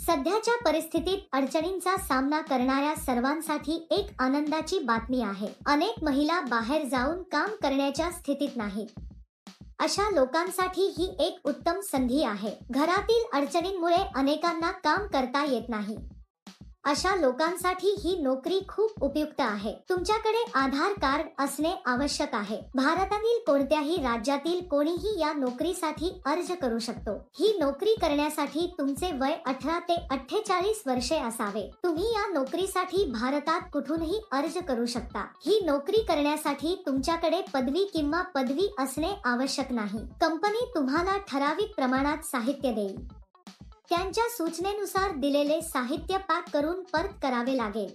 सध्याच्या परिस्थितीत अडचणींचा सामना करणाऱ्या सर्वांसाठी एक आनंदाची बातमी आहे. अनेक महिला बाहेर जाऊन काम करण्याच्या स्थितीत नाहीत. अशा लोकांसाठी ही एक उत्तम संधी आहे. घरातील अडचणींमुळे अनेकांना काम करता येत नाही. अशा लोकांसाठी ही नोकरी खूप उपयुक्त आहे. तुमच्याकडे आधार कार्ड असणे आवश्यक आहे. भारतातील कोणत्याही राज्यातील कोणीही या नोकरीसाठी अर्ज करू शकतो. ही नोकरी करण्यासाठी तुमचे वय 18 ते 48 वर्षे असावे. तुम्ही या नोकरीसाठी भारतात कुठूनही अर्ज करू शकता. ही नोकरी करण्यासाठी तुमच्याकडे पदवी किंवा पदवी असणे आवश्यक नाही. कंपनी तुम्हाला ठराविक प्रमाणात साहित्य देईल. त्यांच्या सूचनेनुसार दिलेले साहित्य पॅक करून परत करावे लागेल.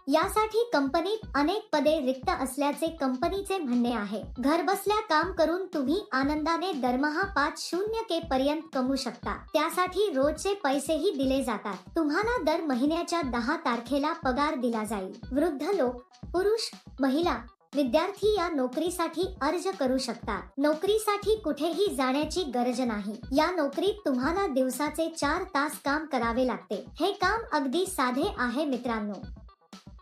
यासाठी कंपनीत अनेक पदे रिक्त असल्याचे कंपनीचे म्हणणे आहे. घरबसल्या काम करून तुम्ही आनंदाने दरमहा 5,000 पर्यंत कमवू शकता. त्यासाठी रोजचे पैसेही दिले जातात. तुम्हाला दर महिन्याच्या 10 तारखेला पगार दिला जाईल. वृद्ध लोक, पुरुष, महिला, विद्यार्थी या नोकरीसाठी अर्ज करू शकतात. नोकरीसाठी कुठेही जाण्याची गरज नाही. या नोकरीत तुम्हाला दिवसाचे 4 तास काम करावे लागते. हे काम अगदी साधे आहे मित्रांनो.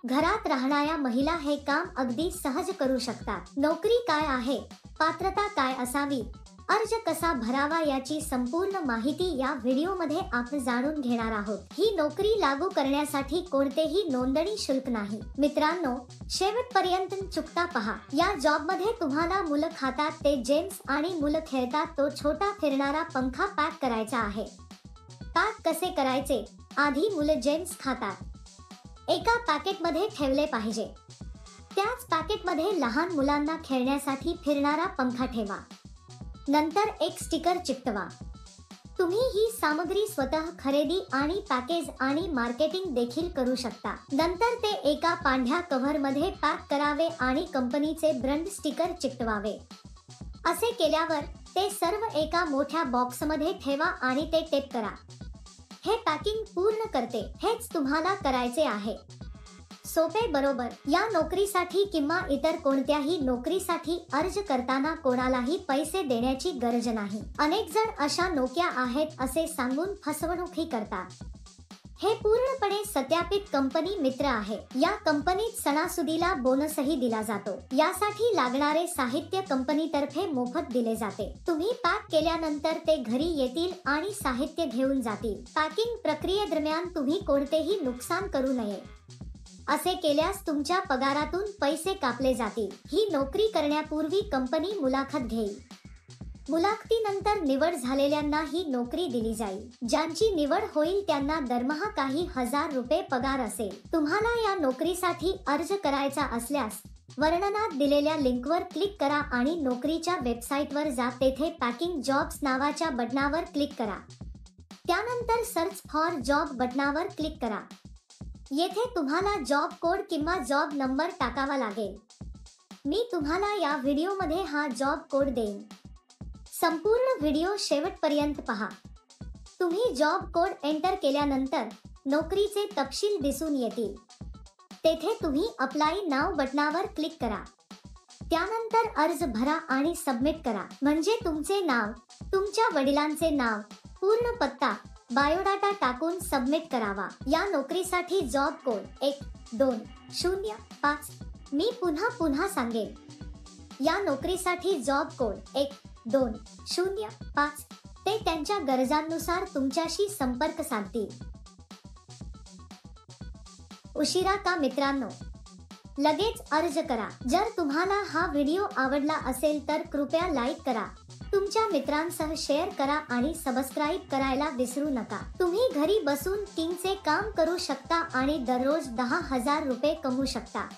घरात राहणाऱ्या महिला हे काम अगदी सहज करू शकतात. नोकरी काय आहे, पात्रता काय असावी, अर्ज कसा भरावा याची संपूर्ण माहिती या व्हिडिओमध्ये आपण जाणून घेणार आहोत. ही नोकरी लागू करण्यासाठी कोणतेही नोंदणी शुल्क नाही. मित्रांनो, शेवटपर्यंत चुकता पहा. या जॉबमध्ये तुम्हाला मुलं खातात ते जेम्स आणि मुलं खेळतात तो छोटा फिरणारा पंखा पॅक करायचा आहे. पॅक कसे करायचे? आधी मुलं जेम्स खातात. एका पॅकेटमध्ये ठेवले पाहिजे. त्याच पॅकेटमध्ये लहान मुलांना खेळण्यासाठी फिरणारा पंखा ठेवा. नंतर एक स्टिकर चिकटवा. तुम्ही ही सामग्री स्वतः खरेदी आणि पॅकेज आणि मार्केटिंग देखील करू शकता. नंतर ते एका पांढऱ्या कव्हर मध्ये पॅक करावे आणि कंपनीचे ब्रँड स्टिकर चिकटवावे. असे केल्यावर ते सर्व एका मोठ्या बॉक्समध्ये ठेवा आणि ते टेप करा. हे पॅकिंग पूर्ण करते. हेच तुम्हाला करायचे आहे. सोपे बरोबर. या नोकरीसाठी किंवा इतर कोणत्याही नोकरीसाठी अर्ज करताना कोणालाही पैसे देण्याची गरज नाही. अनेक जण अशा नोकऱ्या आहेत असे सांगून फसवणूकही करतात. हे पूर्णपणे सत्यापित कंपनी मित्र आहे. या कंपनीत सणासुदीला बोनसही दिला जातो. यासाठी लागणारे साहित्य कंपनीतर्फे मोफत दिले जाते. तुम्ही पॅक केल्यानंतर ते घरी येतील आणि साहित्य घेऊन जातील. पॅकिंग प्रक्रियेदरम्यान तुम्ही कोणतेही नुकसान करू नये. असे केल्यास तुमच्या पगारातून पैसे कापले जातील. ही नोकरी करण्यापूर्वी कंपनी मुलाखत घेईल. मुलाखतीनंतर निवड झालेल्यांना ही नोकरी दिली जाईल. ज्यांची निवड होईल त्यांना दरमहा काही हजार रुपये पगार असेल. तुम्हाला या नोकरीसाठी अर्ज करायचा असल्यास वर्णनात दिलेल्या लिंकवर क्लिक करा आणि नोकरीच्या वेबसाईटवर जा. तेथे पॅकिंग जॉब्स नावाच्या बटनावर क्लिक करा. त्यानंतर सर्च फॉर जॉब बटनावर क्लिक करा. येथे तुम्हाला जॉब कोड किंवा जॉब नंबर टाकावा लागेल. मी तुम्हाला या व्हिडिओमध्ये हा जॉब कोड देईन. संपूर्ण व्हिडिओ शेवटपर्यंत पहा. तुम्ही जॉब कोड एंटर केल्यानंतर नोकरीचे तपशील दिसून येतील. तेथे तुम्ही अप्लाय नाव बटनावर क्लिक करा. त्यानंतर अर्ज भरा आणि सबमिट करा. म्हणजे तुमचे नाव, तुमच्या वडिलांचे नाव, पूर्ण पत्ता, बायोडाटा टाकून सबमिट करावा. या नोकरीसाठी जॉब कोड 1205. मी पुन्हा सांगेन. या नोकरीसाठी जॉब कोड 1205. ते त्यांच्या गरजांनुसार तुमच्याशी संपर्क साधतील. उशिरा का मित्रांनो? लगेच अर्ज करा. जर तुम्हाला हा व्हिडिओ आवडला असेल तर कृपया लाईक करा, तुमच्या मित्रांसह शेअर करा आणि सबस्क्राईब करायला विसरू नका. तुम्ही घरी बसून किंगचे काम करू शकता आणि दररोज 10,000 रुपये कमवू शकता.